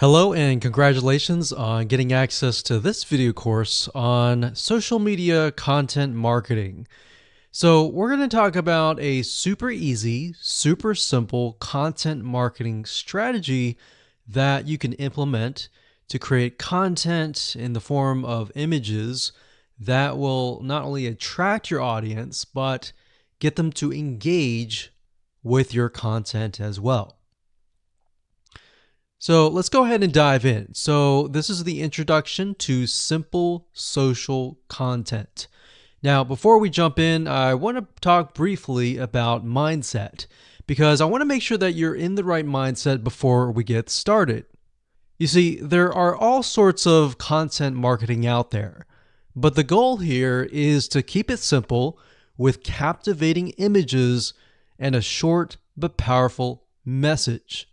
Hello and congratulations on getting access to this video course on social media content marketing. So we're going to talk about a super easy, super simple content marketing strategy that you can implement to create content in the form of images that will not only attract your audience, but get them to engage with your content as well. So let's go ahead and dive in. So this is the introduction to simple social content. Now, before we jump in, I want to talk briefly about mindset because I want to make sure that you're in the right mindset before we get started. You see, there are all sorts of content marketing out there, but the goal here is to keep it simple with captivating images and a short but powerful message.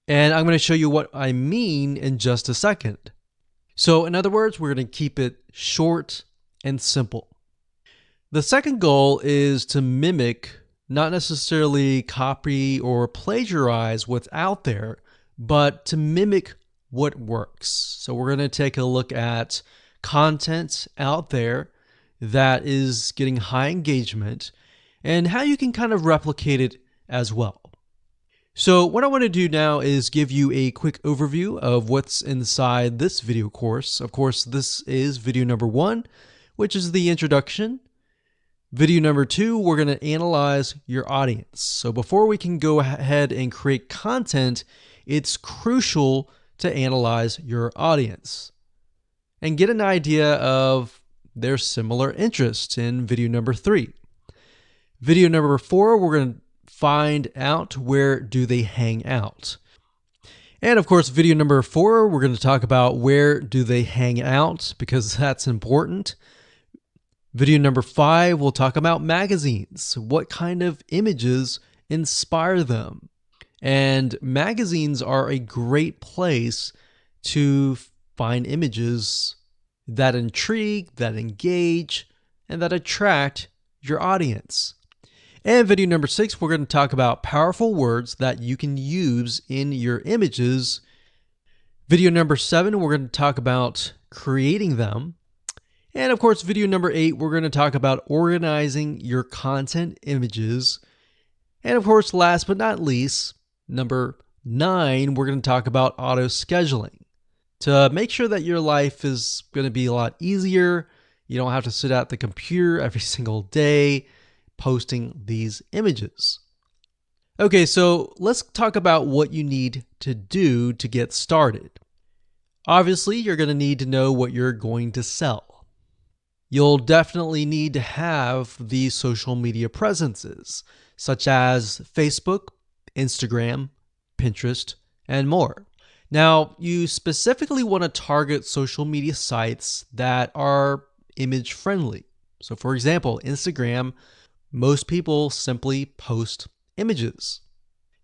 And I'm going to show you what I mean in just a second. So in other words, we're going to keep it short and simple. The second goal is to mimic, not necessarily copy or plagiarize what's out there, but to mimic what works. So we're going to take a look at content out there that is getting high engagement and how you can kind of replicate it as well. So what I want to do now is give you a quick overview of what's inside this video course. Of course, this is video number 1, which is the introduction. Video number 2, we're going to analyze your audience. So before we can go ahead and create content, it's crucial to analyze your audience and get an idea of their similar interests in video number 3. Video number 4, we're going to find out where do they hang out. And of course, video number 4, we're going to talk about where do they hang out because that's important. Video number 5, we'll talk about magazines. What kind of images inspire them? And magazines are a great place to find images that intrigue, that engage, and that attract your audience. And video number 6, we're going to talk about powerful words that you can use in your images. Video number 7, we're going to talk about creating them. And of course, video number 8, we're going to talk about organizing your content images. And of course, last but not least, number 9, we're going to talk about auto scheduling to make sure that your life is going to be a lot easier. You don't have to sit at the computer every single day posting these images. Okay, so let's talk about what you need to do to get started. Obviously, you're going to need to know what you're going to sell. You'll definitely need to have these social media presences, such as Facebook, Instagram, Pinterest, and more. Now, you specifically want to target social media sites that are image friendly. So for example, Instagram, most people simply post images.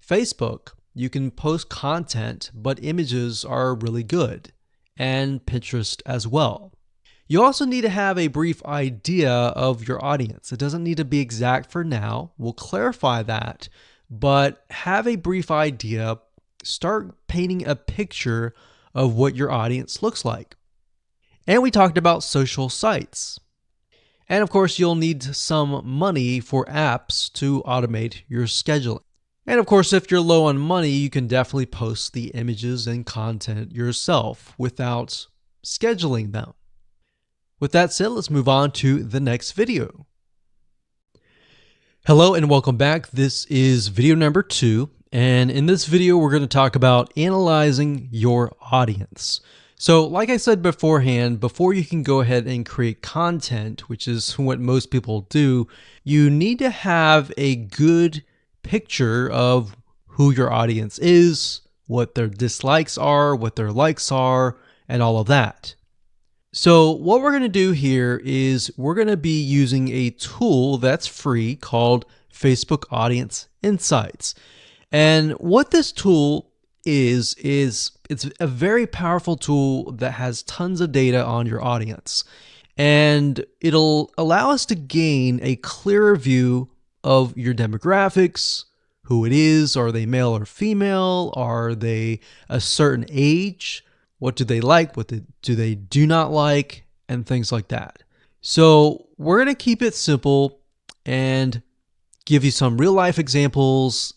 Facebook, you can post content, but images are really good. And Pinterest as well. You also need to have a brief idea of your audience. It doesn't need to be exact for now. We'll clarify that. But have a brief idea. Start painting a picture of what your audience looks like. And we talked about social sites. And of course, you'll need some money for apps to automate your scheduling. And of course, if you're low on money, you can definitely post the images and content yourself without scheduling them. With that said, let's move on to the next video. Hello and welcome back. This is video number 2. And in this video, we're going to talk about analyzing your audience. So like I said beforehand, before you can go ahead and create content, which is what most people do, you need to have a good picture of who your audience is, what their dislikes are, what their likes are, and all of that. So what we're going to do here is we're going to be using a tool that's free called Facebook Audience Insights. And what this tool is it's a very powerful tool that has tons of data on your audience. And it'll allow us to gain a clearer view of your demographics, who it is. Are they male or female? Are they a certain age? What do they like? What do they do not like? And things like that. So we're going to keep it simple and give you some real life examples,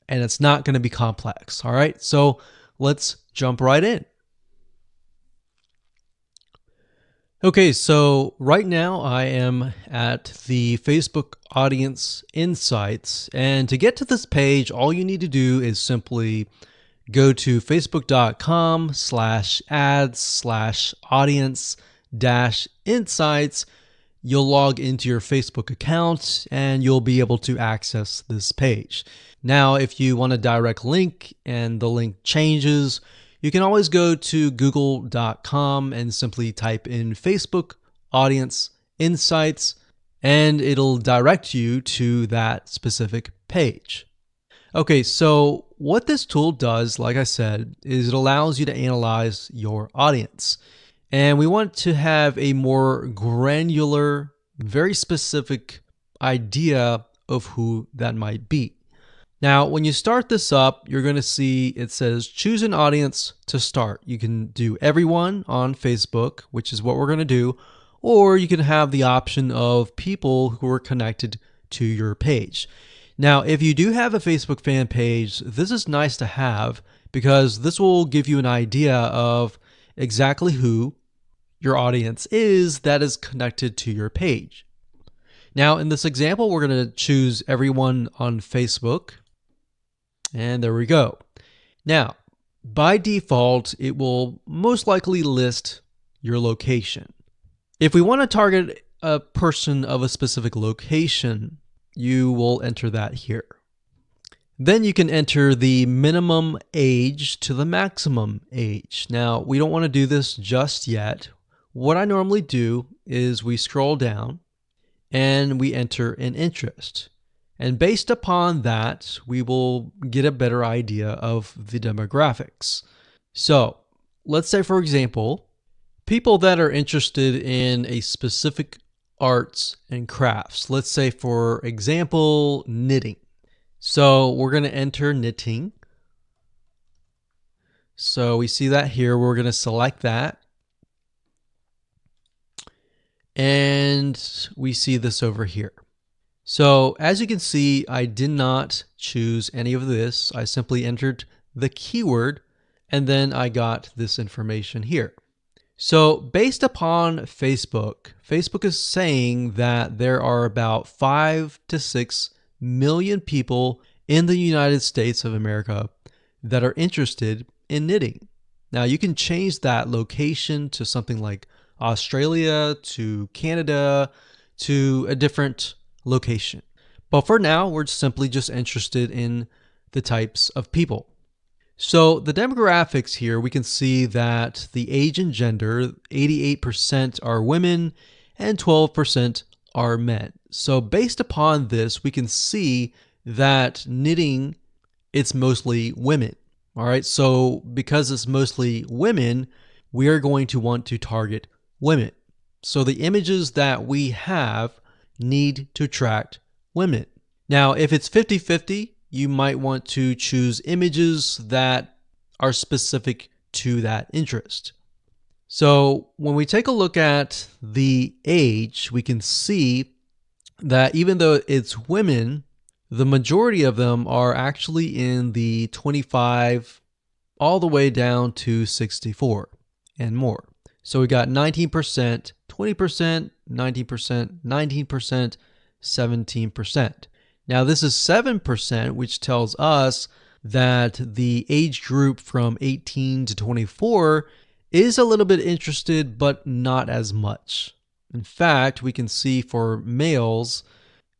and it's not going to be complex. All right. So let's jump right in. Okay, so right now I am at the Facebook Audience Insights, and to get to this page, all you need to do is simply go to facebook.com/ads/audience-insights. You'll log into your Facebook account and you'll be able to access this page. Now, if you want a direct link and the link changes, you can always go to google.com and simply type in Facebook Audience Insights, and it'll direct you to that specific page. Okay, so what this tool does, like I said, is it allows you to analyze your audience. And we want to have a more granular, very specific idea of who that might be. Now, when you start this up, you're going to see it says choose an audience to start. You can do everyone on Facebook, which is what we're going to do, or you can have the option of people who are connected to your page. Now, if you do have a Facebook fan page, this is nice to have because this will give you an idea of exactly who your audience is that is connected to your page. Now, in this example, we're going to choose everyone on Facebook. And there we go. Now, by default, it will most likely list your location. If we want to target a person of a specific location, you will enter that here. Then you can enter the minimum age to the maximum age. Now, we don't want to do this just yet. What I normally do is we scroll down and we enter an interest. And based upon that, we will get a better idea of the demographics. So let's say, for example, people that are interested in a specific arts and crafts. Let's say, for example, knitting. So we're going to enter knitting. So we see that here. We're going to select that. And we see this over here. So as you can see, I did not choose any of this. I simply entered the keyword and then I got this information here. So based upon Facebook, Facebook is saying that there are about 5 to 6 million people in the United States of America that are interested in knitting. Now you can change that location to something like Australia, to Canada, to a different location. But for now, we're simply just interested in the types of people. So the demographics here, we can see that the age and gender, 88% are women and 12% are men. So based upon this, we can see that knitting, it's mostly women. All right. So because it's mostly women, we are going to want to target women. So the images that we have need to attract women. Now, if it's 50-50, you might want to choose images that are specific to that interest. So when we take a look at the age, we can see that even though it's women, the majority of them are actually in the 25 all the way down to 64 and more. So we got 19%, 20%, 19%, 19%, 17%. Now this is 7%, which tells us that the age group from 18 to 24 is a little bit interested, but not as much. In fact, we can see for males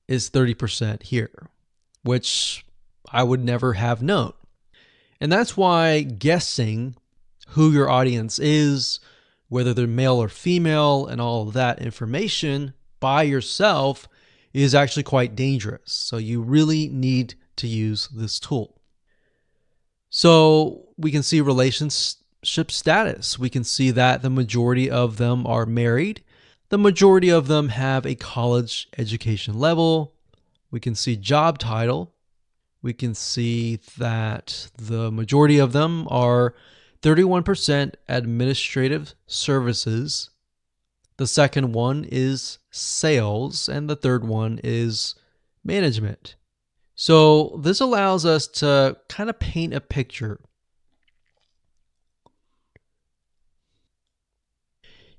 is 30% here, which I would never have known. And that's why guessing who your audience is, whether they're male or female, and all of that information by yourself is actually quite dangerous. So you really need to use this tool. So we can see relationship status. We can see that the majority of them are married. The majority of them have a college education level. We can see job title. we can see that the majority of them are 31% administrative services. The second one is sales, and the third one is management. So this allows us to kind of paint a picture.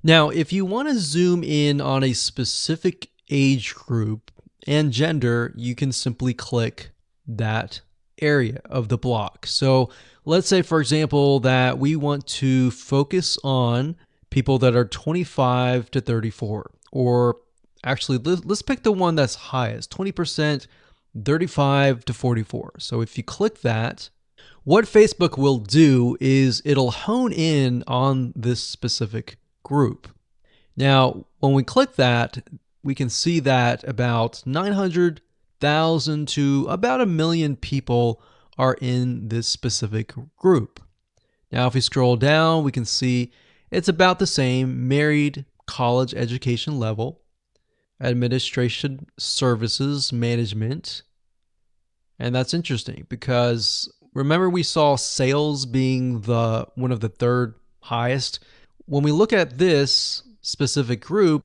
Now, if you want to zoom in on a specific age group and gender, you can simply click that area of the block. So let's say, for example, that we want to focus on people that are 25 to 34, or actually let's pick the one that's highest, 20%, 35 to 44. So if you click that, what Facebook will do is it'll hone in on this specific group. Now, when we click that, we can see that about 900,000 to about 1 million people are in this specific group. Now, if we scroll down, we can see it's about the same: married, college education level, administration services, management. And that's interesting because remember we saw sales being one of the third highest. When we look at this specific group,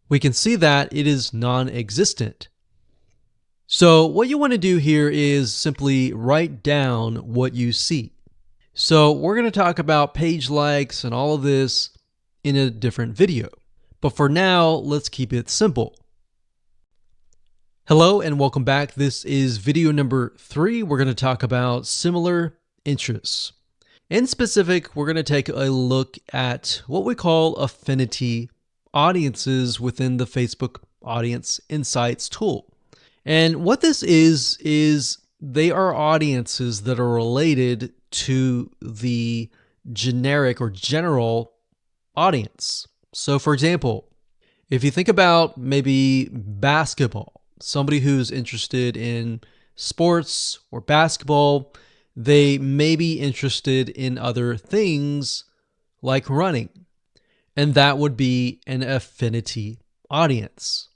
we can see that it is non-existent. So what you want to do here is simply write down what you see. So we're going to talk about page likes and all of this in a different video. But for now, let's keep it simple. Hello and welcome back. This is video number 3. We're going to talk about similar interests. In specific, we're going to take a look at what we call affinity audiences within the Facebook Audience Insights tool. And what this is they are audiences that are related to the generic or general audience. So for example, if you think about maybe basketball, somebody who's interested in sports or basketball, they may be interested in other things like running, and that would be an affinity audience.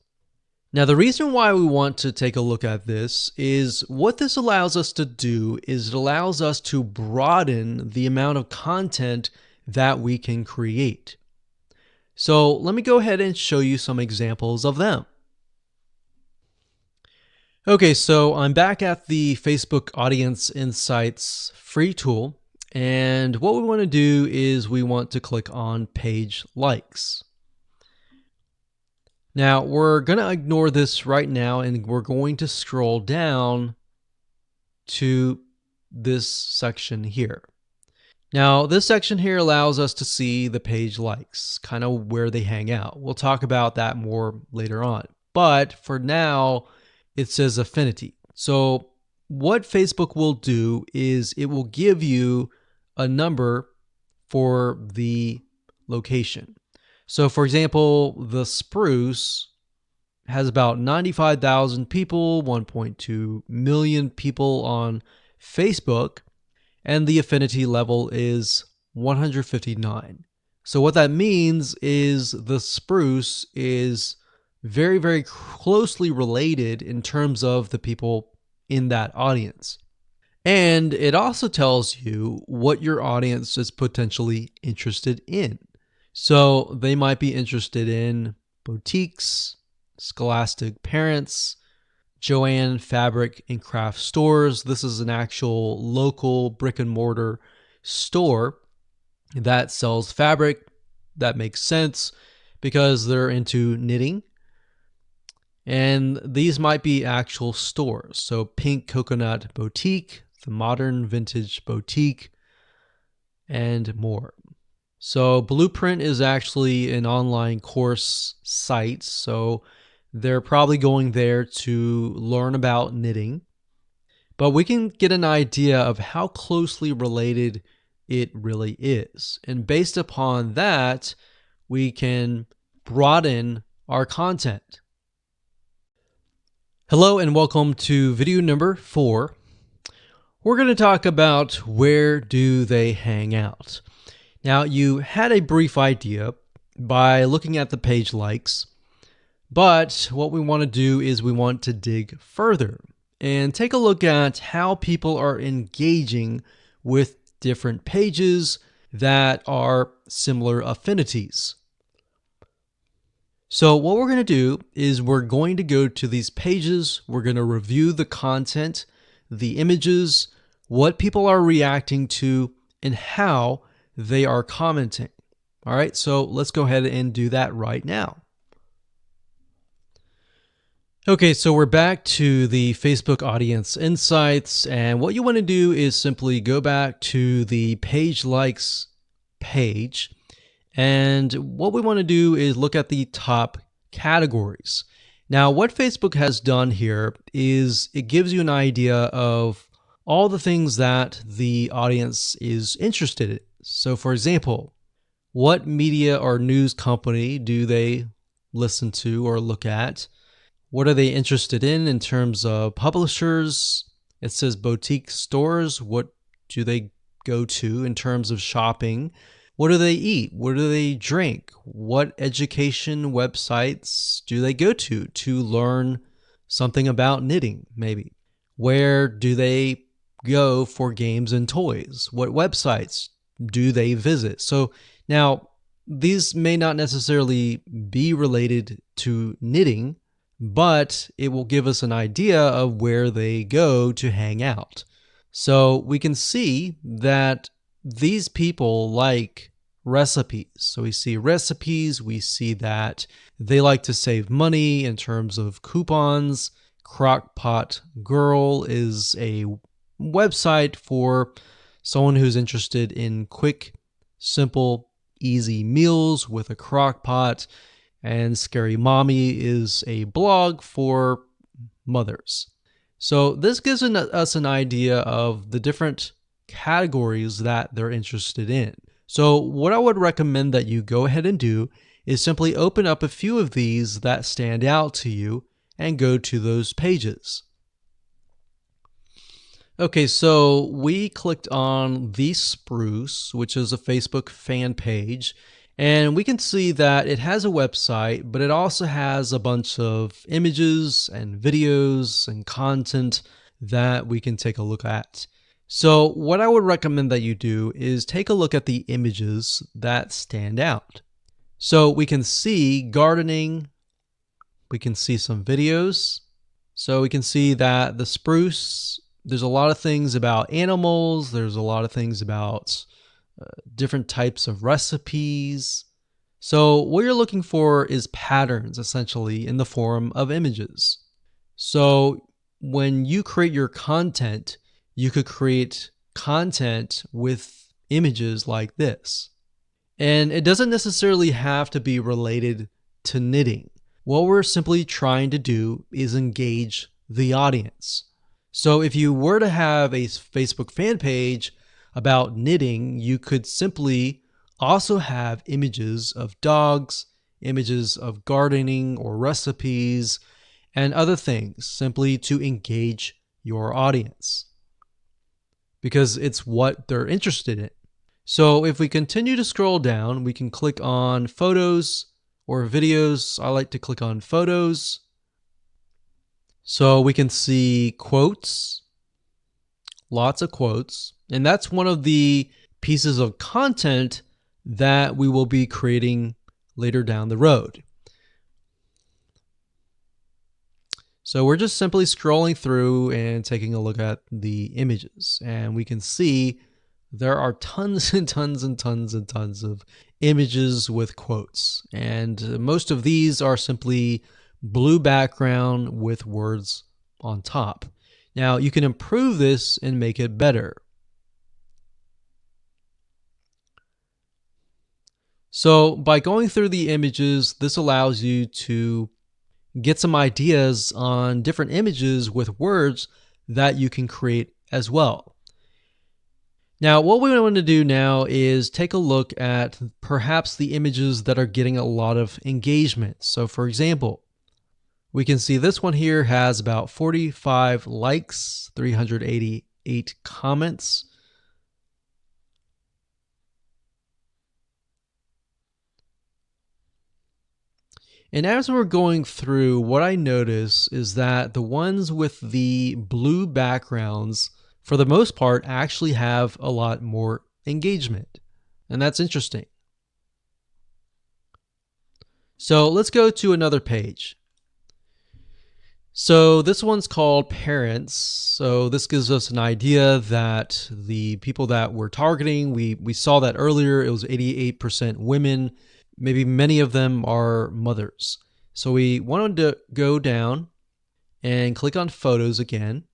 Now, the reason why we want to take a look at this is what this allows us to do is it allows us to broaden the amount of content that we can create. So let me go ahead and show you some examples of them. Okay, so I'm back at the Facebook Audience Insights free tool, and what we want to do is we want to click on page likes. Now, we're going to ignore this right now, and we're going to scroll down to this section here. Now, this section here allows us to see the page likes, kind of where they hang out. We'll talk about that more later on. But for now, it says affinity. So what Facebook will do is it will give you a number for the location. So for example, the Spruce has about 95,000 people, 1.2 million people on Facebook, and the affinity level is 159. So what that means is the Spruce is very, very closely related in terms of the people in that audience. And it also tells you what your audience is potentially interested in. So they might be interested in boutiques, Scholastic Parents, Joann Fabric and Craft Stores. This is an actual local brick and mortar store that sells fabric. That makes sense because they're into knitting. And these might be actual stores. So Pink Coconut Boutique, the Modern Vintage Boutique, and more. So Blueprint is actually an online course site. So they're probably going there to learn about knitting. But we can get an idea of how closely related it really is. And based upon that, we can broaden our content. Hello and welcome to video number 4. We're going to talk about where do they hang out. Now, you had a brief idea by looking at the page likes, but what we want to do is we want to dig further. and take a look at how people are engaging with different pages that are similar affinities. So what we're going to do is we're going to go to these pages, we're going to review the content, the images, what people are reacting to, and how they are commenting. All right, so let's go ahead and do that right now. Okay, so we're back to the Facebook Audience Insights, and what you want to do is simply go back to the page likes page, and what we want to do is look at the top categories. Now, what Facebook has done here is it gives you an idea of all the things that the audience is interested in. So, for example, what media or news company do they listen to or look at? What are they interested in terms of publishers? It says boutique stores. What do they go to in terms of shopping? What do they eat? What do they drink? What education websites do they go to learn something about knitting, maybe? Where do they go for games and toys? What websites do they visit? So now, these may not necessarily be related to knitting, but it will give us an idea of where they go to hang out. So we can see that these people like recipes. So we see recipes, we see that they like to save money in terms of coupons. Crockpot Girl is a website for someone who's interested in quick, simple, easy meals with a crock pot. And Scary Mommy is a blog for mothers. So this gives us an idea of the different categories that they're interested in. So what I would recommend that you go ahead and do is simply open up a few of these that stand out to you and go to those pages. Okay, so we clicked on The Spruce, which is a Facebook fan page, and we can see that it has a website, but it also has a bunch of images and videos and content that we can take a look at. So what I would recommend that you do is take a look at the images that stand out. So we can see gardening, we can see some videos. So we can see that the spruce, there's a lot of things about animals, there's a lot of things about different types of recipes. So what you're looking for is patterns, essentially, in the form of images. So when you create your content, you could create content with images like this. And it doesn't necessarily have to be related to knitting. What we're simply trying to do is engage the audience. So if you were to have a Facebook fan page about knitting, you could simply also have images of dogs, images of gardening or recipes, and other things, simply to engage your audience, because it's what they're interested in. So if we continue to scroll down, we can click on photos or videos. I like to click on photos. So we can see quotes, lots of quotes, and that's one of the pieces of content that we will be creating later down the road. So we're just simply scrolling through and taking a look at the images, and we can see there are tons and tons and tons and tons of images with quotes, and most of these are simply blue background with words on top. Now you can improve this and make it better. So by going through the images, this allows you to get some ideas on different images with words that you can create as well. Now, what we want to do now is take a look at perhaps the images that are getting a lot of engagement. So for example, we can see this one here has about 45 likes, 388 comments. And as we're going through, what I notice is that the ones with the blue backgrounds, for the most part, actually have a lot more engagement. And that's interesting. So let's go to another page. So this one's called Parents. So this gives us an idea that the people that we're targeting, we saw that earlier, it was 88% women. Maybe many of them are mothers. So we wanted to go down and click on photos again.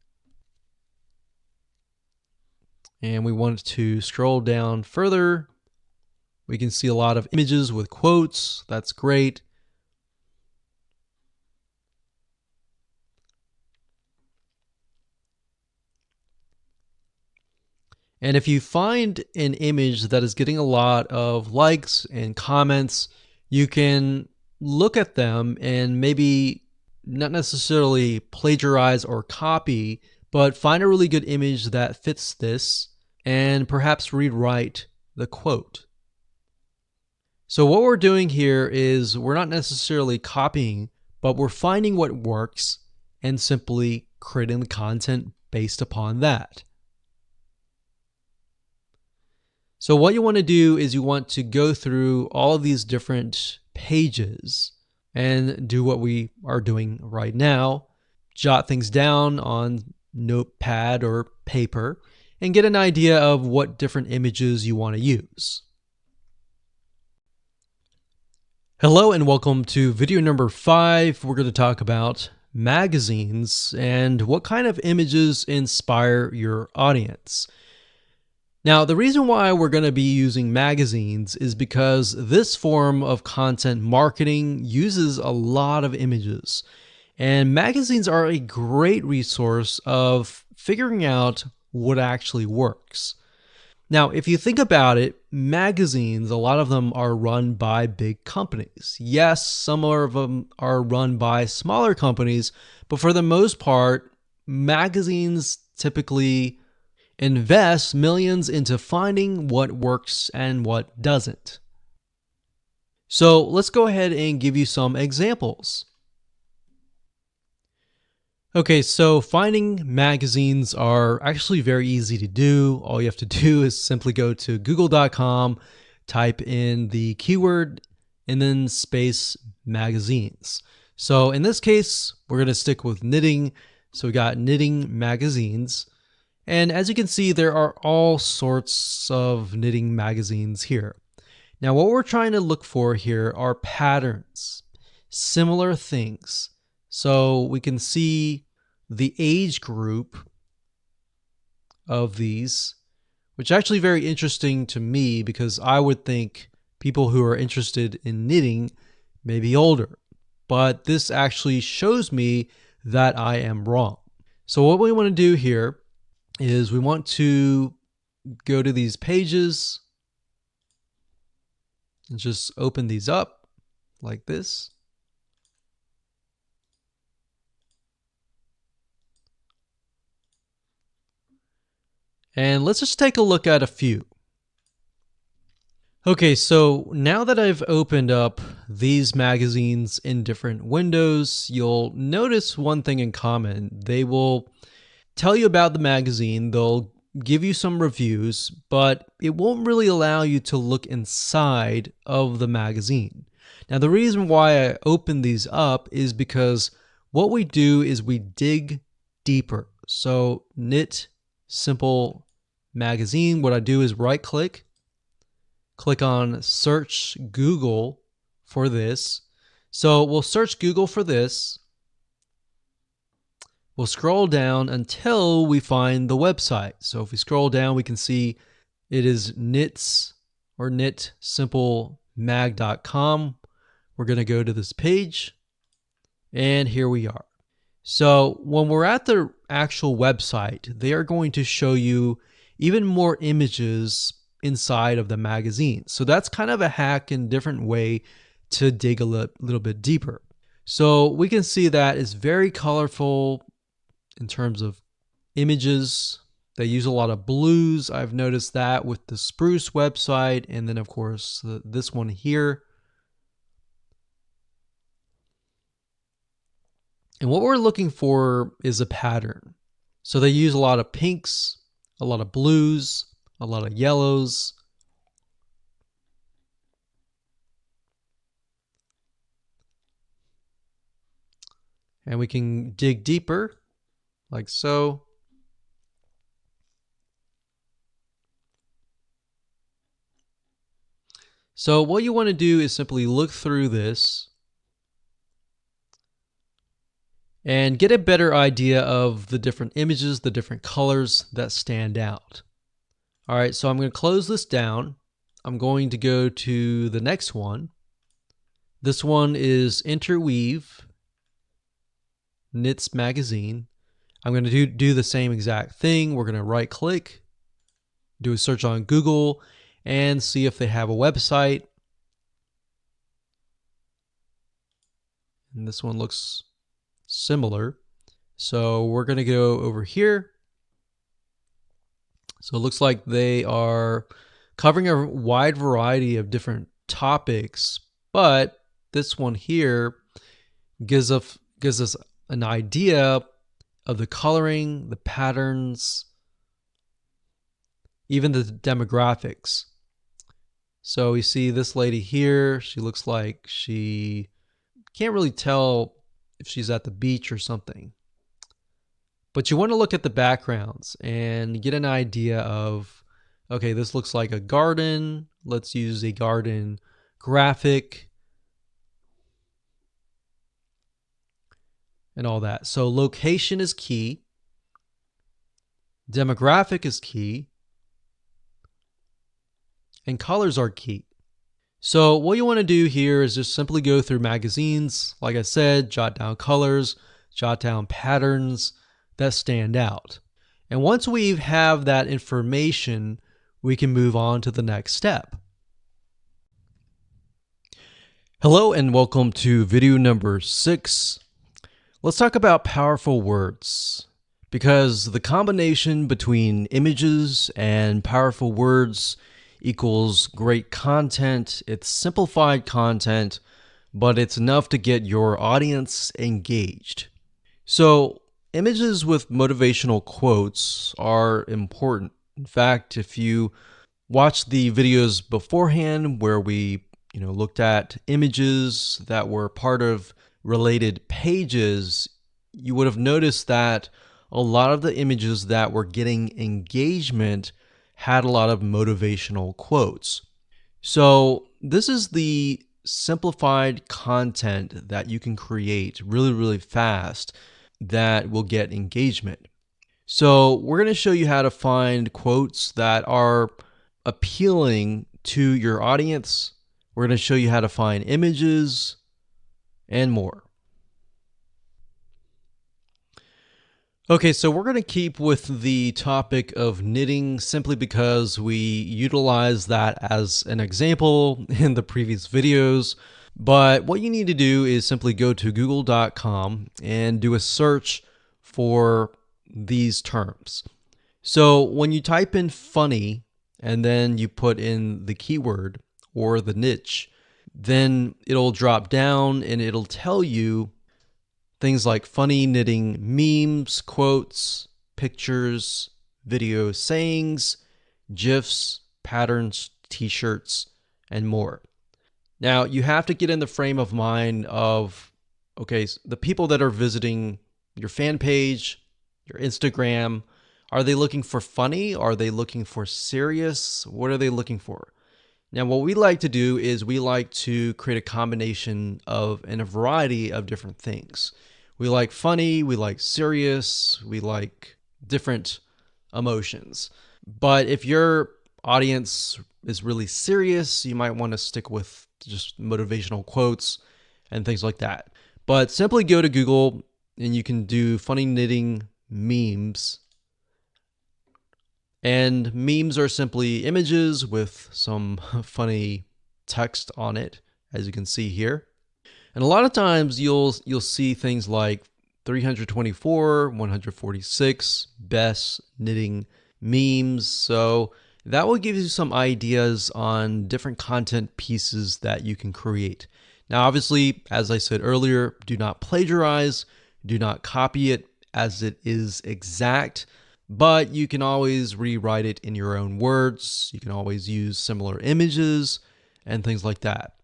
And we want to scroll down further. We can see a lot of images with quotes. That's great. And if you find an image that is getting a lot of likes and comments, you can look at them and maybe not necessarily plagiarize or copy, but find a really good image that fits this and perhaps rewrite the quote. So what we're doing here is we're not necessarily copying, but we're finding what works and simply creating the content based upon that. So what you want to do is you want to go through all of these different pages and do what we are doing right now. Jot things down on notepad or paper and get an idea of what different images you want to use. Hello and welcome to video number 5. We're going to talk about magazines and what kind of images inspire your audience. Now, the reason why we're going to be using magazines is because this form of content marketing uses a lot of images. And magazines are a great resource of figuring out what actually works. Now, if you think about it, magazines, a lot of them are run by big companies. Yes, some of them are run by smaller companies, but for the most part, magazines typically invest millions into finding what works and what doesn't. So let's go ahead and give you some examples. Okay, so finding magazines are actually very easy to do. All you have to do is simply go to google.com, type in the keyword, and then space magazines. So in this case, we're going to stick with knitting. So we got knitting magazines. And as you can see, there are all sorts of knitting magazines here. Now, what we're trying to look for here are patterns, similar things. So we can see the age group of these, which is actually very interesting to me because I would think people who are interested in knitting may be older. But this actually shows me that I am wrong. So what we want to do here is we want to go to these pages and just open these up like this. And let's just take a look at a few. Okay, so now that I've opened up these magazines in different windows, you'll notice one thing in common. They will tell you about the magazine, they'll give you some reviews, but it won't really allow you to look inside of the magazine. Now, the reason why I open these up is because what we do is we dig deeper. So Knit Simple Magazine, what I do is right click on search Google for this. So we'll search Google for this. We'll scroll down until we find the website. So if we scroll down, we can see it is knits or knitsimplemag.com. We're going to go to this page and here we are. So when we're at the actual website, they are going to show you even more images inside of the magazine. So that's kind of a hack and different way to dig a little bit deeper. So we can see that it's very colorful in terms of images. They use a lot of blues. I've noticed that with the Spruce website. And then of course, this one here. And what we're looking for is a pattern. So they use a lot of pinks, a lot of blues, a lot of yellows. And we can dig deeper, like so. So what you want to do is simply look through this and get a better idea of the different images, the different colors that stand out. All right, so I'm going to close this down. I'm going to go to the next one. This one is Interweave Knits Magazine. I'm going to do the same exact thing. We're going to right click, do a search on Google, and see if they have a website. And this one looks similar. So we're going to go over here. So it looks like they are covering a wide variety of different topics, but this one here gives us an idea of the coloring, the patterns, even the demographics. So we see this lady here. She looks like she can't really tell if she's at the beach or something. But you want to look at the backgrounds and get an idea of, okay, this looks like a garden. Let's use a garden graphic and all that. So location is key. Demographic is key. And colors are key. So what you want to do here is just simply go through magazines. Like I said, jot down colors, jot down patterns that stand out. And once we have that information, we can move on to the next step. Hello and welcome to video number 6. Let's talk about powerful words, because the combination between images and powerful words equals great content. It's simplified content, but it's enough to get your audience engaged. So images with motivational quotes are important. In fact, if you watch the videos beforehand where we looked at images that were part of related pages, you would have noticed that a lot of the images that were getting engagement had a lot of motivational quotes. So this is the simplified content that you can create really, really fast that will get engagement. So we're going to show you how to find quotes that are appealing to your audience. We're going to show you how to find images and more. Okay, so we're going to keep with the topic of knitting simply because we utilized that as an example in the previous videos. But what you need to do is simply go to google.com and do a search for these terms. So when you type in funny and then you put in the keyword or the niche, then it'll drop down and it'll tell you things like funny knitting memes, quotes, pictures, video sayings, GIFs, patterns, t-shirts, and more. Now, you have to get in the frame of mind of, okay, the people that are visiting your fan page, your Instagram, are they looking for funny? Are they looking for serious? What are they looking for? Now, what we like to do is we like to create a combination of and a variety of different things. We like funny, we like serious, we like different emotions. But if your audience is really serious, you might want to stick with just motivational quotes and things like that. But simply go to Google and you can do funny knitting memes. And memes are simply images with some funny text on it, as you can see here. And a lot of times you'll see things like 324, 146 best knitting memes. So that will give you some ideas on different content pieces that you can create. Now, obviously, as I said earlier, do not plagiarize. Do not copy it as it is exact, but you can always rewrite it in your own words. You can always use similar images and things like that.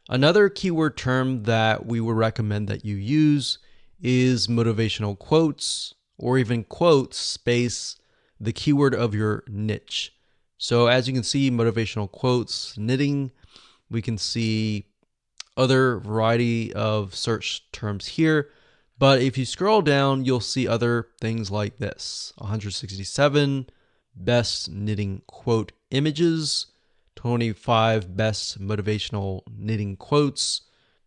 Another keyword term that we would recommend that you use is motivational quotes, or even quotes space the keyword of your niche. So as you can see, motivational quotes, knitting, we can see other variety of search terms here. But if you scroll down, you'll see other things like this: 167 best knitting quote images, 25 best motivational knitting quotes,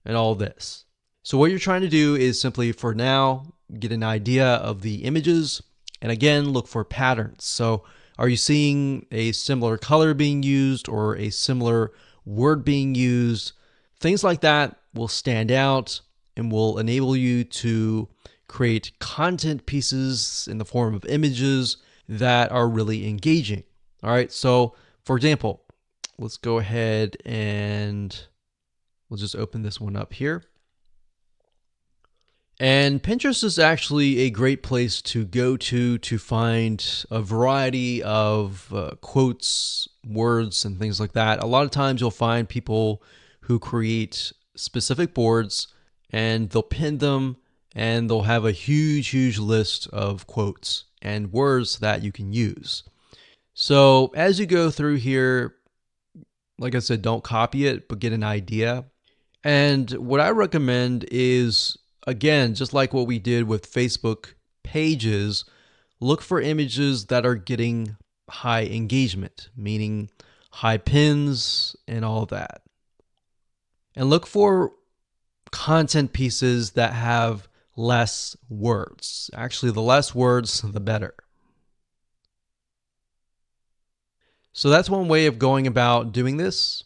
and all this. So what you're trying to do is simply, for now, get an idea of the images, and again, look for patterns. So are you seeing a similar color being used or a similar word being used? Things like that will stand out and will enable you to create content pieces in the form of images that are really engaging. All right, so for example, let's go ahead and we'll just open this one up here. And Pinterest is actually a great place to go to find a variety of quotes, words, and things like that. A lot of times you'll find people who create specific boards and they'll pin them and they'll have a huge list of quotes and words that you can use. So as you go through here, like I said, don't copy it, but get an idea. And what I recommend is, again, just like what we did with Facebook pages, look for images that are getting high engagement, meaning high pins and all of that. And look for content pieces that have less words. Actually, the less words, the better. So that's one way of going about doing this.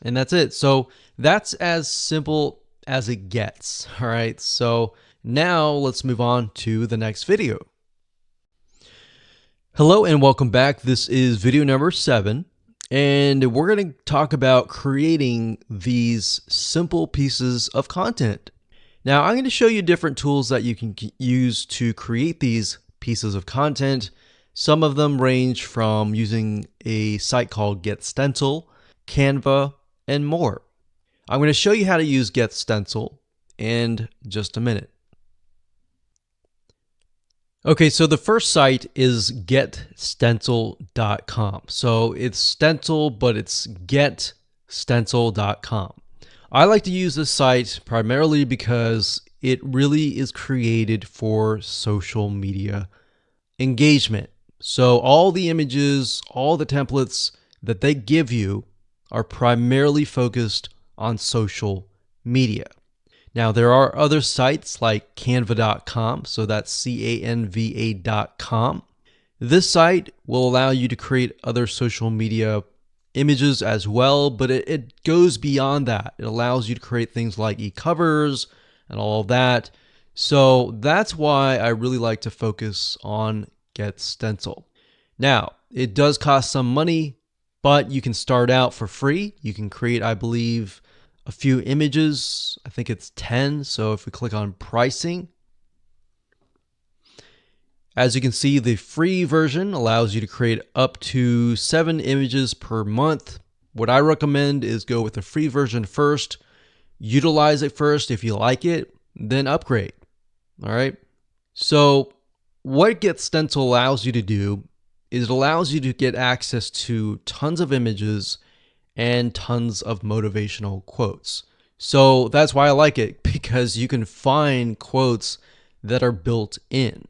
And that's it. So that's as simple as it gets. All right. So now let's move on to the next video. Hello and welcome back. This is video number 7. And we're going to talk about creating these simple pieces of content. Now, I'm going to show you different tools that you can use to create these pieces of content. Some of them range from using a site called GetStencil, Canva, and more. I'm going to show you how to use GetStencil in just a minute. Okay, so the first site is getstencil.com. So it's stencil, but it's getstencil.com. I like to use this site primarily because it really is created for social media engagement. So all the images, all the templates that they give you are primarily focused on social media. Now, there are other sites like canva.com, so that's canva.com. This site will allow you to create other social media images as well, but it goes beyond that. It allows you to create things like e-covers and all of that. So that's why I really like to focus on GetStencil. Now, it does cost some money, but you can start out for free. You can create, I believe, a few images. I think it's 10. So if we click on pricing, as you can see, the free version allows you to create up to 7 images per month. What I recommend is go with the free version first, utilize it first. If you like it, then upgrade. All right. So what GetStencil allows you to do is it allows you to get access to tons of images and tons of motivational quotes. So that's why I like it, because you can find quotes that are built in.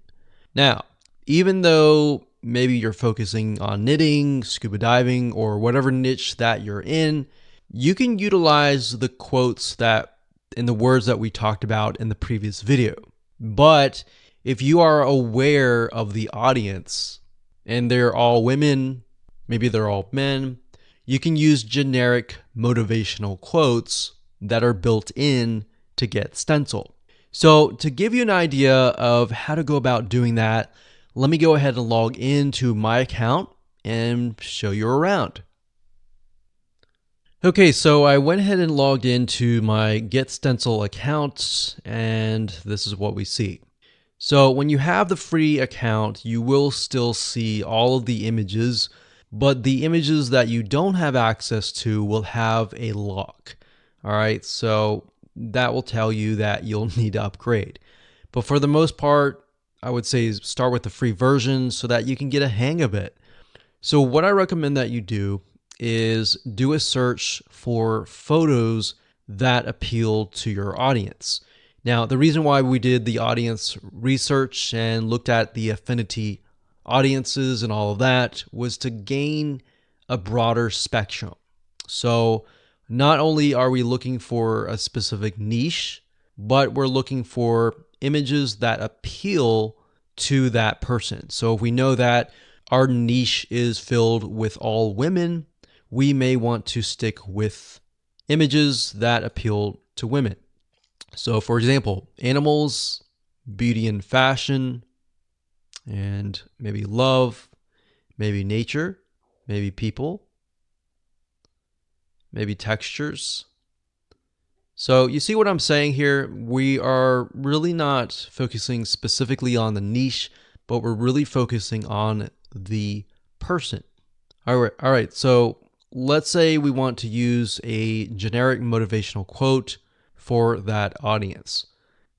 Now, even though maybe you're focusing on knitting, scuba diving, or whatever niche that you're in, you can utilize the quotes that in the words that we talked about in the previous video. But if you are aware of the audience and they're all women, maybe they're all men, you can use generic motivational quotes that are built in to GetStencil. So to give you an idea of how to go about doing that, let me go ahead and log into my account and show you around. Okay, so I went ahead and logged into my Get Stencil account, and this is what we see. So when you have the free account, you will still see all of the images, but the images that you don't have access to will have a lock. All right, so that will tell you that you'll need to upgrade. But for the most part, I would say start with the free version so that you can get a hang of it. So what I recommend that you do is do a search for photos that appeal to your audience. Now, the reason why we did the audience research and looked at the affinity audiences and all of that was to gain a broader spectrum. So not only are we looking for a specific niche, but we're looking for images that appeal to that person. So if we know that our niche is filled with all women, we may want to stick with images that appeal to women. So for example, animals, beauty and fashion, and maybe love, maybe nature, maybe people, maybe textures. So you see what I'm saying here? We are really not focusing specifically on the niche, but we're really focusing on the person. All right. So let's say we want to use a generic motivational quote for that audience.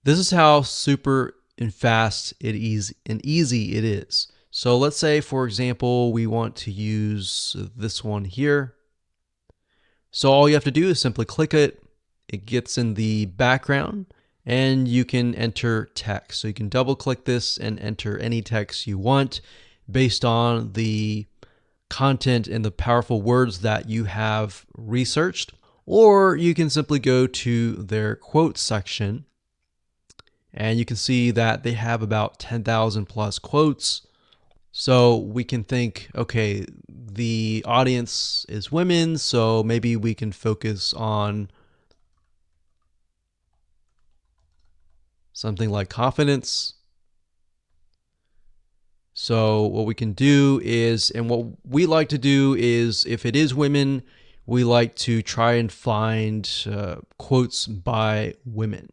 This is how super and fast and easy it is. So let's say, for example, we want to use this one here. So all you have to do is simply click it. It gets in the background and you can enter text. So you can double click this and enter any text you want based on the content and the powerful words that you have researched. Or you can simply go to their quote section and you can see that they have about 10,000 plus quotes. So we can think, okay, the audience is women, so maybe we can focus on something like confidence. So what we can do is, and what we like to do is, if it is women, we like to try and find quotes by women.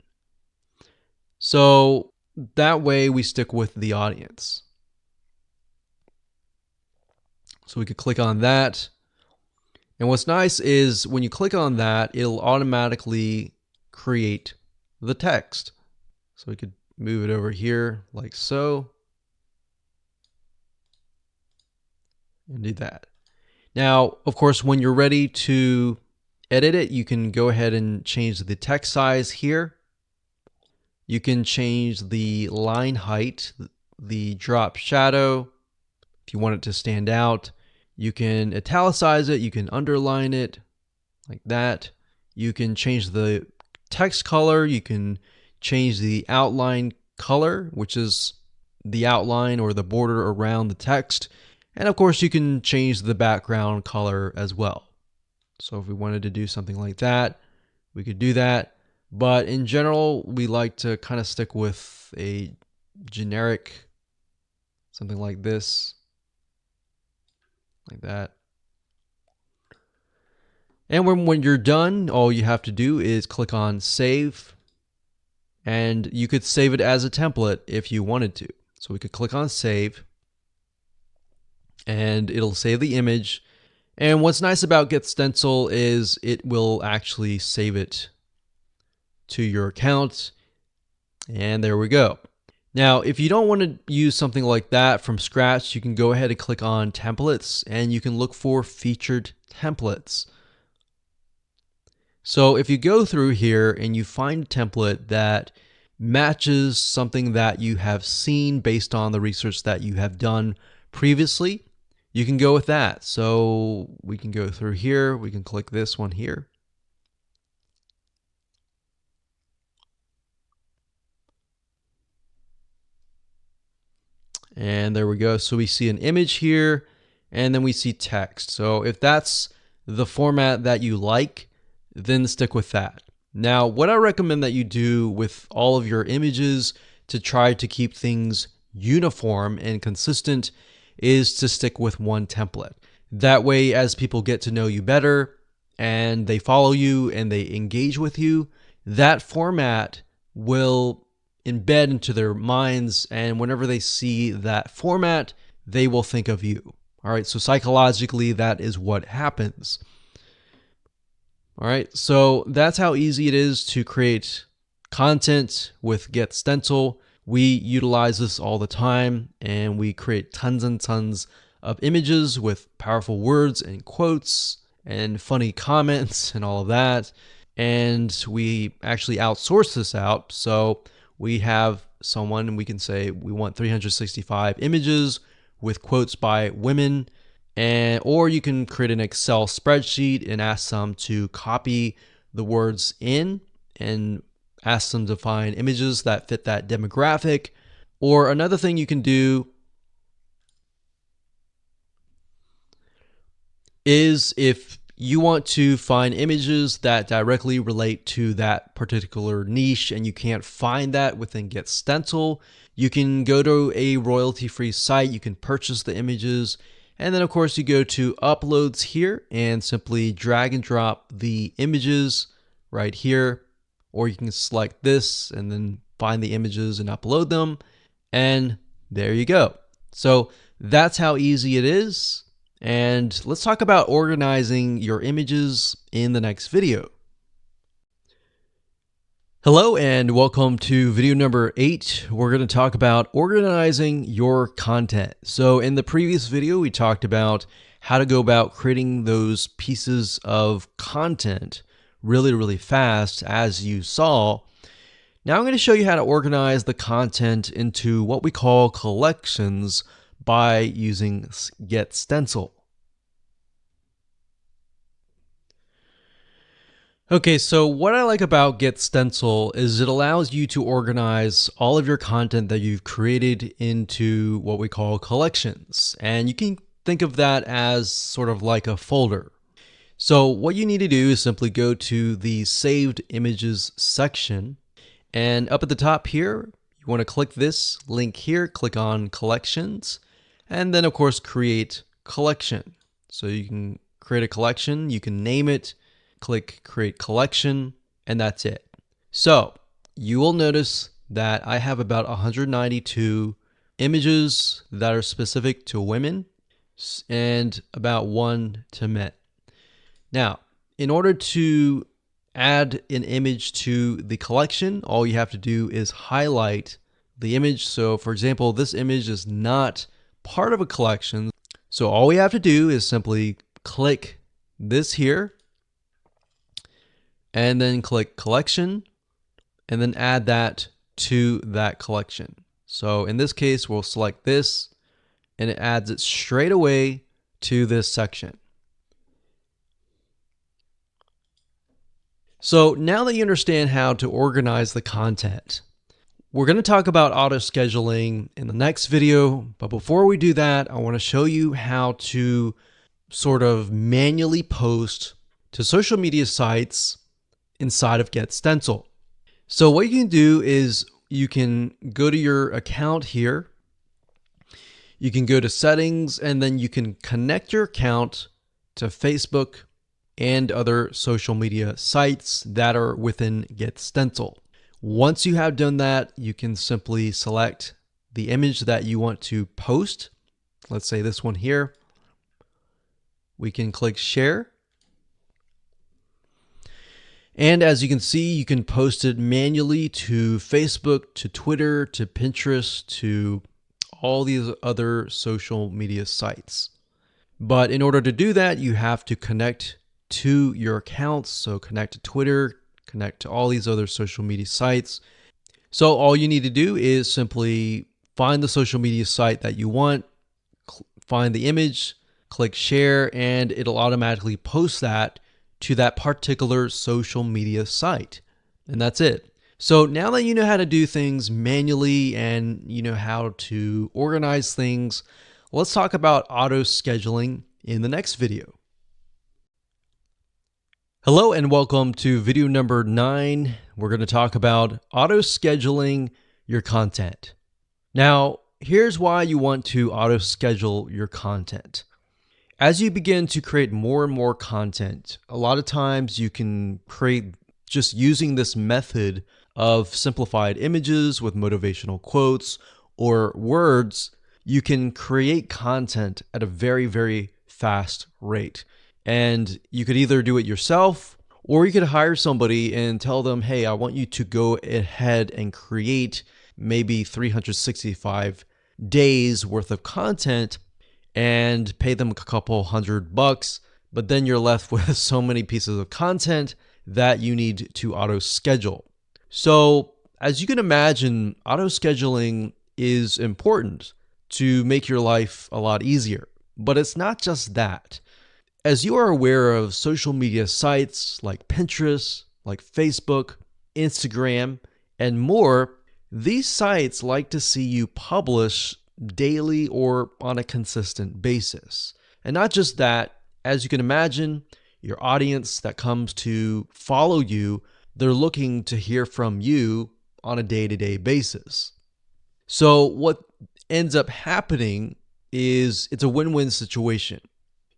So that way we stick with the audience. So we could click on that. And what's nice is when you click on that, it'll automatically create the text. So we could move it over here like so. And do that. Now, of course, when you're ready to edit it, you can go ahead and change the text size here. You can change the line height, the drop shadow, if you want it to stand out. You can italicize it, you can underline it like that. You can change the text color, you can change the outline color, which is the outline or the border around the text. And of course, you can change the background color as well. So if we wanted to do something like that, we could do that. But in general, we like to kind of stick with a generic, something like this, like that. And when you're done, all you have to do is click on save. And you could save it as a template if you wanted to. So we could click on save. And it'll save the image. And what's nice about Get Stencil is it will actually save it to your account. And there we go. Now, if you don't want to use something like that from scratch, you can go ahead and click on templates and you can look for featured templates. So if you go through here and you find a template that matches something that you have seen based on the research that you have done previously, you can go with that. So we can go through here. We can click this one here. And there we go. So we see an image here and then we see text. So if that's the format that you like, then stick with that. Now, what I recommend that you do with all of your images to try to keep things uniform and consistent is to stick with one template. That way, as people get to know you better and they follow you and they engage with you, that format will embed into their minds, and whenever they see that format, they will think of you. All right, so psychologically, that is what happens. All right, so that's how easy it is to create content with Get Stencil. We utilize this all the time, and we create tons and tons of images with powerful words and quotes and funny comments and all of that. And we actually outsource this out. So we have someone, and we can say we want 365 images with quotes by women, or you can create an Excel spreadsheet and ask them to copy the words in and ask them to find images that fit that demographic. Or another thing you can do is, if you want to find images that directly relate to that particular niche and you can't find that within Get Stencil, you can go to a royalty-free site, you can purchase the images, and then of course you go to Uploads here and simply drag and drop the images right here, or you can select this and then find the images and upload them, and there you go. So that's how easy it is. And let's talk about organizing your images in the next video. Hello and welcome to video number 8. We're going to talk about organizing your content. So in the previous video, we talked about how to go about creating those pieces of content really fast, as you saw. Now I'm going to show you how to organize the content into what we call collections by using Get Stencil. Okay, so what I like about Get Stencil is it allows you to organize all of your content that you've created into what we call collections. And you can think of that as sort of like a folder. So what you need to do is simply go to the Saved Images section, and up at the top here, you want to click this link here, click on Collections, and then of course create collection. So you can create a collection, you can name it, click Create Collection, and that's it. So you will notice that I have about 192 images that are specific to women and about 1 to men. Now, in order to add an image to the collection, all you have to do is highlight the image. So for example, this image is not part of a collection. So all we have to do is simply click this here and then click Collection and then add that to that collection. So in this case, we'll select this and it adds it straight away to this section. So now that you understand how to organize the content, we're going to talk about auto scheduling in the next video. But before we do that, I want to show you how to sort of manually post to social media sites inside of Get Stencil. So what you can do is you can go to your account here. You can go to settings, and then you can connect your account to Facebook and other social media sites that are within Get Stencil. Once you have done that, you can simply select the image that you want to post. Let's say this one here. We can click Share. And as you can see, you can post it manually to Facebook, to Twitter, to Pinterest, to all these other social media sites. But in order to do that, you have to connect to your accounts. So connect to Twitter, connect to all these other social media sites. So all you need to do is simply find the social media site that you want, find the image, click Share, and it'll automatically post that to that particular social media site. And that's it. So now that you know how to do things manually and you know how to organize things, let's talk about auto scheduling in the next video. Hello and welcome to video number 9. We're going to talk about auto scheduling your content. Now, here's why you want to auto schedule your content. As you begin to create more and more content, a lot of times you can create just using this method of simplified images with motivational quotes or words. You can create content at a very, very fast rate. And you could either do it yourself or you could hire somebody and tell them, hey, I want you to go ahead and create maybe 365 days worth of content and pay them a couple $100, but then you're left with so many pieces of content that you need to auto schedule. So as you can imagine, auto scheduling is important to make your life a lot easier, but it's not just that. As you are aware of social media sites like Pinterest, like Facebook, Instagram, and more, these sites like to see you publish daily or on a consistent basis. And not just that, as you can imagine, your audience that comes to follow you, they're looking to hear from you on a day-to-day basis. So what ends up happening is it's a win-win situation.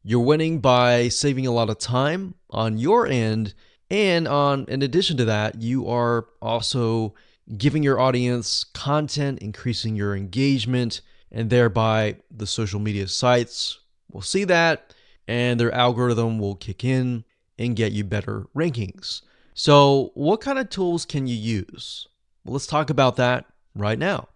You're winning by saving a lot of time on your end, and in addition to that, you are also giving your audience content, increasing your engagement, and thereby the social media sites will see that and their algorithm will kick in and get you better rankings. So what kind of tools can you use? Well, let's talk about that right now.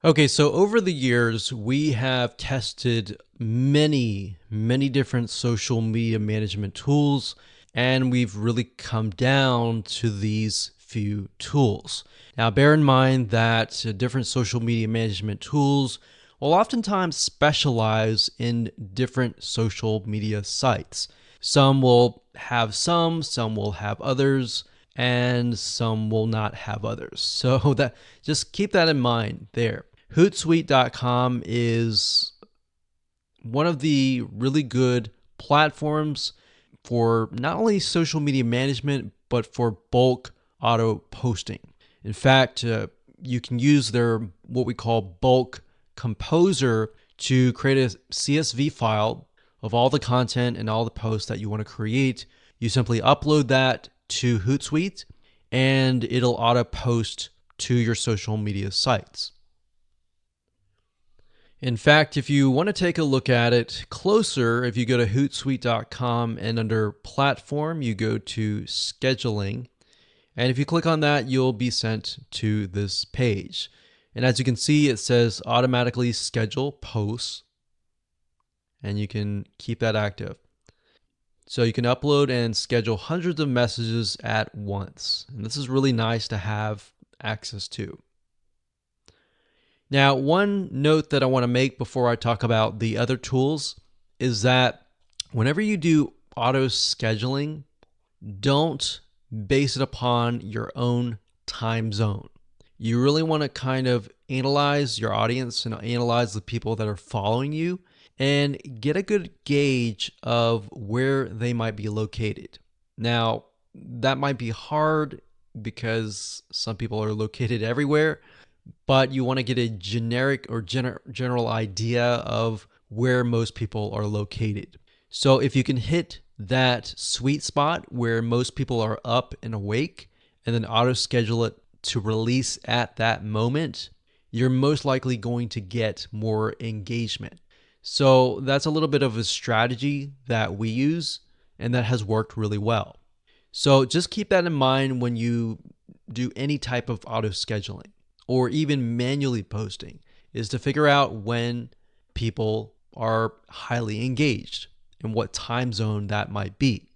Okay, so over the years, we have tested many different social media management tools, and we've really come down to these few tools. Now, bear in mind that different social media management tools will oftentimes specialize in different social media sites. Some will have some will have others, and some will not have others. So that just keep that in mind there. Hootsuite.com is one of the really good platforms for not only social media management, but for bulk auto posting. In fact, you can use their what we call bulk composer to create a CSV file of all the content and all the posts that you want to create. You simply upload that to Hootsuite and it'll auto post to your social media sites. In fact, if you want to take a look at it closer, if you go to Hootsuite.com and under platform, you go to scheduling. And if you click on that, you'll be sent to this page. And as you can see, it says automatically schedule posts. And you can keep that active. So you can upload and schedule hundreds of messages at once. And this is really nice to have access to. Now, one note that I want to make before I talk about the other tools is that whenever you do auto scheduling, don't base it upon your own time zone. You really want to kind of analyze your audience and analyze the people that are following you and get a good gauge of where they might be located. Now, that might be hard because some people are located everywhere, but you want to get a generic or general idea of where most people are located. So if you can hit that sweet spot where most people are up and awake and then auto schedule it to release at that moment, you're most likely going to get more engagement. So that's a little bit of a strategy that we use and that has worked really well. So just keep that in mind when you do any type of auto scheduling or even manually posting, is to figure out when people are highly engaged and what time zone that might be.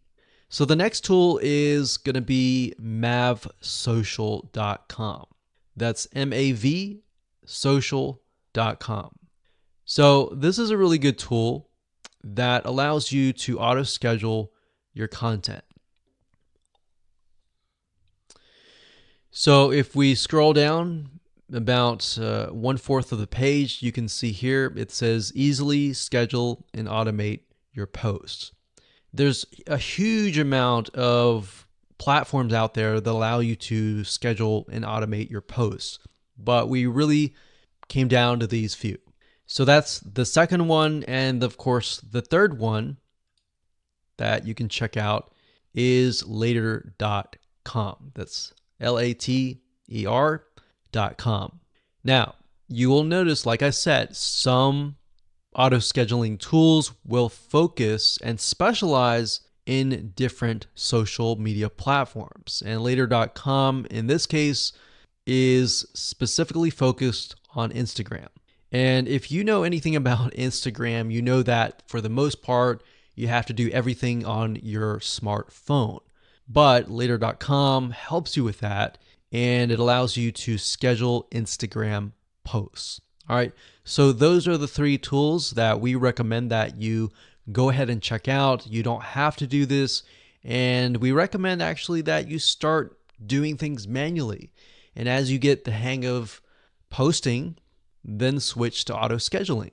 So the next tool is going to be mavsocial.com. That's mavsocial.com. So this is a really good tool that allows you to auto schedule your content. So if we scroll down about 1/4 of the page, you can see here it says easily schedule and automate your posts. There's a huge amount of platforms out there that allow you to schedule and automate your posts, but we really came down to these few. So that's the second one. And of course, the third one that you can check out is later.com. That's later.com. Now, you will notice, like I said, some auto scheduling tools will focus and specialize in different social media platforms. And later.com, in this case, is specifically focused on Instagram. And if you know anything about Instagram, you know that for the most part, you have to do everything on your smartphone. But later.com helps you with that, and it allows you to schedule Instagram posts. All right, so those are the three tools that we recommend that you go ahead and check out. You don't have to do this, and we recommend actually that you start doing things manually. And as you get the hang of posting, then switch to auto scheduling.